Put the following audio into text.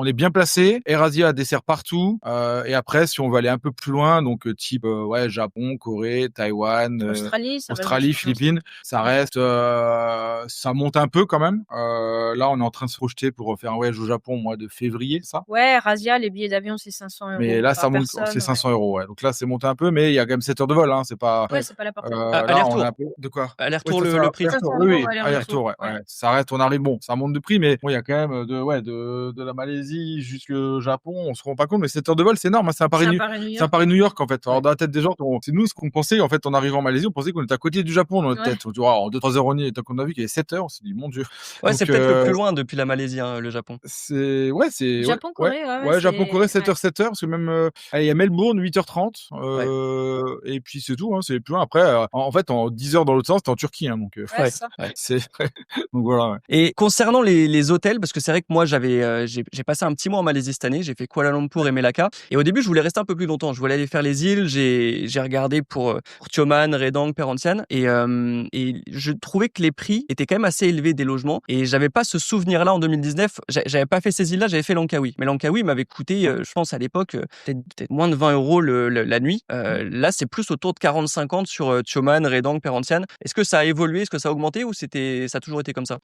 On est bien placé. AirAsia dessert partout. Et après, si on veut aller un peu plus loin, donc type ouais, Japon, Corée, Taïwan, Australie, ça reste Australie, vachement bien. Philippines, ça reste, ça monte un peu quand même. Là, on est en train de se projeter pour faire un voyage au Japon au mois de février, ça. Ouais, Razzia, les billets d'avion, c'est 500 Mais euros là, ça par monte, c'est personne. 500 euros. Ouais. Donc là, c'est monté un peu, mais il y a quand même 7 heures de vol. Hein. C'est pas. Ouais, Ouais. c'est pas la portée. Là, on a un Aller-retour. peu. De quoi? Oui, Aller-retour, c'est ça. le prix. 500 Aller-retour. Oui, euros oui. aller-retour. Aller-retour. Ouais. Ouais. Ouais. Ça arrête. On arrive. Bon, ça monte de prix, mais bon, il y a quand même de la Malaisie jusqu'au Japon. On se rend pas compte, mais 7 heures de vol, c'est énorme. Hein. C'est un C'est un Paris-New Paris-New C'est un York. Paris-New York, en fait. Alors, Ouais. dans la tête des gens, c'est nous ce qu'on pensait. En fait, en arrivant en Malaisie, on pensait qu'on était à côté du Japon dans notre Ouais. tête. On dit, oh, en 2-3 heures, on y est. Tant qu'on a vu qu'il y avait 7 heures, on s'est dit, mon Dieu. Ouais, c'est Donc, peut-être le plus loin depuis la Malaisie, hein, le Japon. c'est ouais, c'est ouais, Japon, ouais, Corée, ouais, ouais, Japon, Corée, c'est 7 heures, 7 heures, parce que même allez, il y a Melbourne, 8h30, Ouais. et puis c'est tout, hein, c'est plus loin. Après, en fait, en 10 heures dans l'autre sens, t'es en Turquie, hein, donc ouais, Ouais. c'est ça. Ouais. c'est donc voilà. Ouais. Et concernant les hôtels, parce que c'est vrai que moi j'ai passé un petit mois en Malaisie cette année, j'ai fait Kuala Lumpur et Melaka. Et au début, je voulais rester un peu plus longtemps. Je voulais aller faire les îles. J'ai regardé pour Tioman, Redang, Perhentian, et je trouvais que les prix étaient quand même assez élevés des logements. Et j'avais pas ce souvenir-là en 2019. J'avais pas fait ces îles-là, j'avais fait Langkawi. Mais Langkawi m'avait coûté, je pense à l'époque, peut-être moins de 20 euros la nuit. Là, c'est plus autour de 40-50 sur Tioman, Redang, Perhentian. Est-ce que ça a évolué? Est-ce que ça a augmenté ou ça a toujours été comme ça?